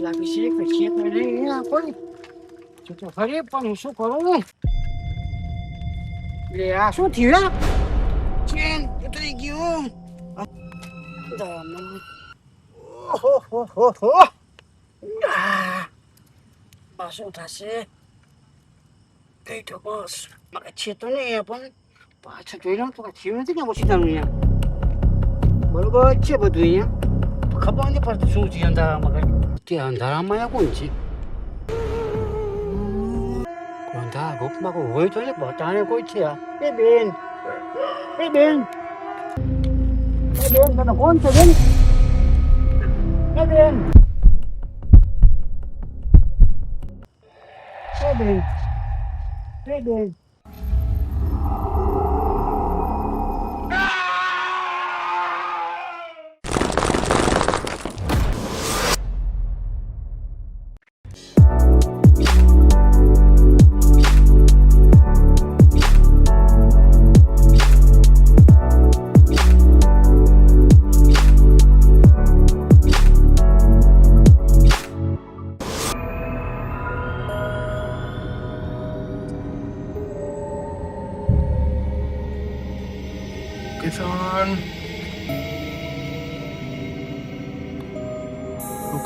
લાગી છે કે છે તો નહીં આ કોઈ તો ફરી પણ શું કરું લે આ શું થયું ચેન ઉતરી ગયું ઓહો હો હો હો આ શું થશે કઈ તો બસ મારે છે તો નહીં પણ પાછળ જોઈ લઉં તો થયું નથી કે પછી તમે અહીંયા બરોબર છે બધું અહીંયા ખબર નથી પડતી શું છે અંધારામાં કઈ તે અંધારામાં આ કોણ છે અંધારા ગ્રુપમાં કોઈ હોય તો ને બતાને કોઈ છે આ એ બેન તને કોણ છે બેન એ બેન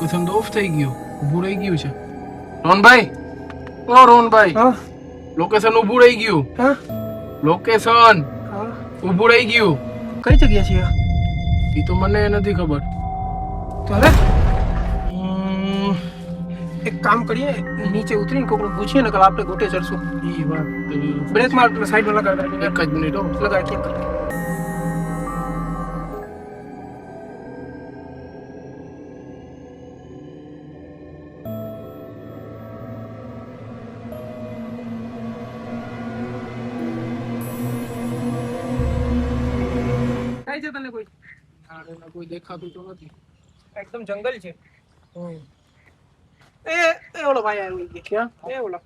લોકેશન તો ઓફ થઈ ગયું ઊભું રહી ગયું છે રોહનભાઈ રોહનભાઈ લોકેશન ઊભું રહી ગયું લોકેશન ઊભું રહી ગયું કઈ જગ્યા છે એ તો મને નથી ખબર તો હવે એક કામ કરીએ નીચે ઉતરીને કોઈને પૂછીએ ને કે આપણે ગોટે ચડશું એ વાત બ્રેક માર સાઈડમાં લગાવી એક જ મિનિટ હો લગાવી છે તને કોઈ કોઈ દેખાતું તો નથી એકદમ જંગલ છે એ ઓલો ભાઈ આવી ગયો ક્યાં એ ઓલો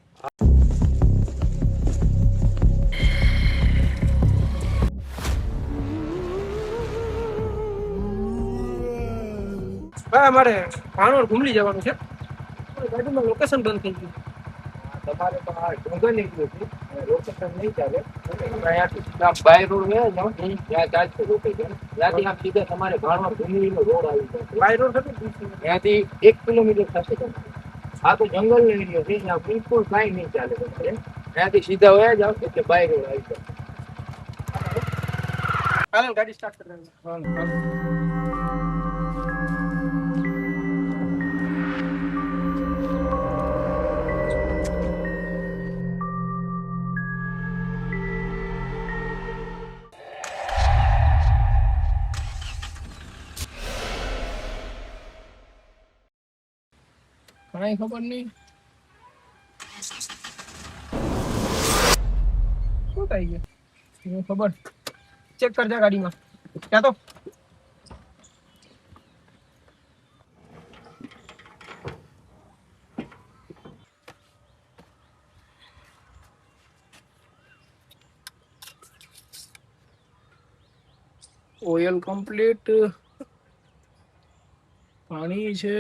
ભાઈ અમારે ભાણોર ઘૂમલી જવાનું છે ગાડીમાં લોકેશન બંધ થઈ ગયું તમારે તો આ જંગલ નીકળ્યું છે લોકેશન નહીં ચાલે અહીંયાથી બાય રોડ ગયા જાઓ ત્યાં ચાલશે લોકેશન ત્યાંથી આમ સીધા તમારે ભાણવા ભૂમિનો રોડ આવી જાય બાય રોડ થતું ત્યાંથી 1 કિલોમીટર થશે તમે આ તો જંગલ એરિયો છે ત્યાં બિલકુલ કાંઈ નહીં ચાલે તમારે ત્યાંથી સીધા વયા જાઓ એટલે બાય રોડ આવી જાય હાલ ગાડી સ્ટાર્ટ કરી કાંઈ ખબર નહીં શું થઈ ગયું ખબર ચેક કરજા ગાડીમાં ક્યાં તો ઓઇલ કમ્પ્લીટ પાણી છે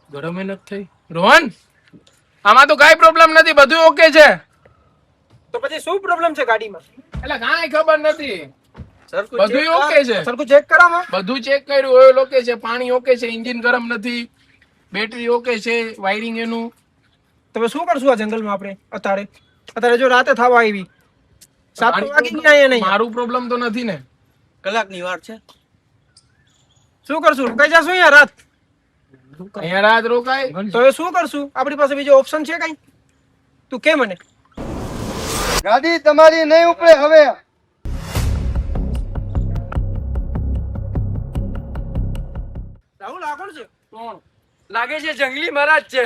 ગરમ મહેનત થઈ રોહન આમાં તો કાંઈ પ્રોબ્લેમ નથી બધું ઓકે છે તો પછી શું પ્રોબ્લેમ છે ગાડીમાં એટલે કાંઈ ખબર નથી બધું ઓકે છે સરખું ચેક કરાવો બધું ચેક કર્યું ઓઇલ ઓકે છે પાણી ઓકે છે એન્જિન ગરમ નથી બેટરી ઓકે છે વાયરિંગ એનું તમે શું કરશું આ જંગલમાં આપણે અત્યારે જો રાતે થવા આવી 7 વાગી ગયા અહીંયા નહીં મારું પ્રોબ્લેમ તો નથી ને કલાકની વાર છે શું કરશું રોકાઈ જશું અહીંયા રાત અહીંયા રાત રોકાય તો હવે શું કરશું આપણી પાસે બીજો ઓપ્શન છે કઈ તું કે મને ગાડી તમારી નહીં ઉપડે હવે રાહુલ આ કોણ છે કોણ લાગે છે જંગલી મહારાજ છે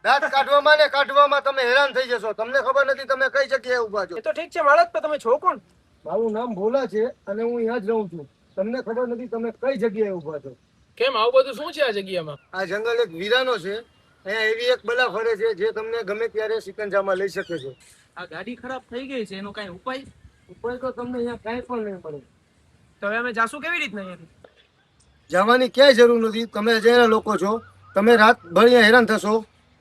દાંત કાઢવામાં ને કાઢવામાં તમે હેરાન થઈ જશો તમને ખબર નથી તમે કઈ જગ્યાએ ઊભા છો એ તો ઠીક છે મહારાજ પણ તમે છો કોણ મારું નામ ભોલા છે અને હું અહીંયા જ રહું છું તમને ખબર નથી તમે કઈ જગ્યાએ ઊભા છો કેમ આવું બધું શું છે આ જગ્યામાં આ જંગલ એક વીરાનો છે અહીંયા એવી એક બલા ફરે છે જે તમને ગમે ત્યારે સિકંજામાં લઈ શકે છે આ ગાડી ખરાબ થઈ ગઈ છે એનો કઈ ઉપાય ઉપાય તો તમને અહીંયા કાંઈ પણ નહીં પડે તો હવે અમે જાશું કેવી રીતના અહીંયાથી જવાની ક્યાંય જરૂર નથી. તમે અજાણ્યા લોકો છો, તમે રાત ભર અહીંયા હેરાન થશો.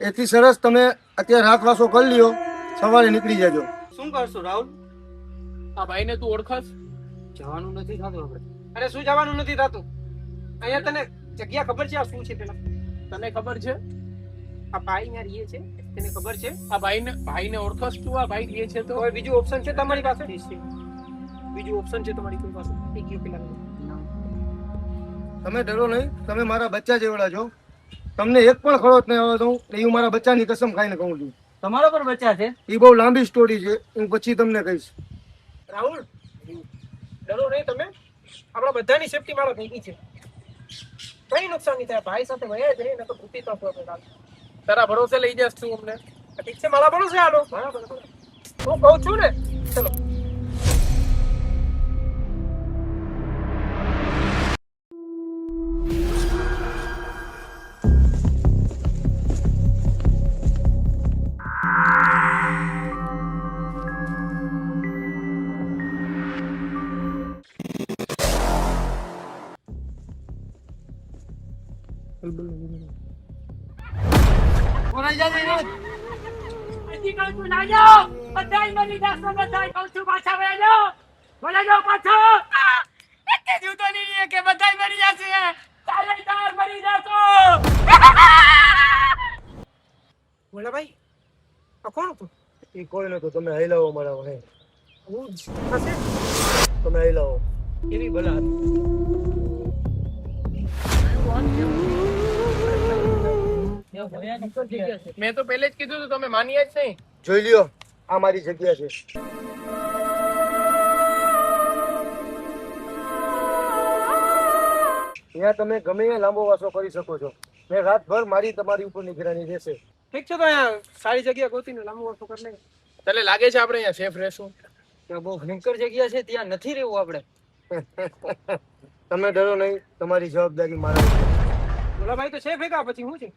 એથી સરસ તમે અત્યારે રાત વાસો કરી લ્યો, સવારે નીકળી જજો. શું કરશું રાહુલ? આ ભાઈને તું ઓળખસ? જવાનું નથી થતું આપણે. અરે શું જવાનું નથી થતું? અહીંયા તને જગ્યા ખબર છે આ શું છે પેલા? તને ખબર છે? આ ભાઈ અહીંયા રહીએ છે, તને ખબર છે? આ ભાઈને ઓળખસ તું? આ ભાઈ કહે છે તો કોઈ બીજું ઓપ્શન છે તમારી પાસે? બીજું ઓપ્શન છે તમારી કોઈ પાસે? એક ગયો પેલા. તમે ડરો નહીં, તમે મારા બચ્ચા જેવડા છો. તમને એક પણ ખરોચ નહીં આવે તો એ હું મારા બચ્ચાની કસમ ખાઈને કહું છું. તમારા પર બચ્ચા છે? એ બહુ લાંબી સ્ટોરી છે, હું પછી તમને કહીશ. રાહુલ ડરો નહીં તમે, આપણા બધાની સેફટી મારા ભેગી છે. કઈ નુકસાન નહીં થાય. ભાઈ સાથે વયા જ રહીને તો ભૂતી તો તારા ભરોસે લઈ જશ તું અમને? ઠીક છે, મારા ભરોસે આલો. બરાબર હું કહું છું ને. ચલો હજી કહું છું ના જાઓ, બધાય મરી જશો, બધાય કહું છું પાછા વયા જાઓ, વયા જાઓ પાછો. એક જ જીવતો નહીં રહે કે બધાય મરી જશે, તાર મરી જશો. બોલા ભાઈ, આ કોણ હતું? એ કોઈ નતો, તમે હૈલાવો મારા ભાઈ, હું જ હશે. તમે હૈલાવો. એવી ભલા હતી. મેં તો પહેલે જ કીધું તું, તમે માન્યા જ નહીં. જોઈ લ્યો, આ મારી જગ્યા છે. ત્યાં તમે ગમે ત્યાં લાંબો વાસો કરી શકો છો. મેં રાતભર મારી તમારી ઉપર નિગરાની રહેશે. ઠીક છે, તો અહીંયા સારી જગ્યા ગોતીને લાંબુ વાતો કરી લઈએ. તને લાગે છે આપણે અહીંયા સેફ રહેશું? ત્યાં બહુ ભયંકર જગ્યા છે, ત્યાં નથી રહેવું આપણે. તમે ડરો નહીં, તમારી જવાબદારી મારા ઉપર. બોલા ભાઈ તો છે ભેગા, પછી હું છે.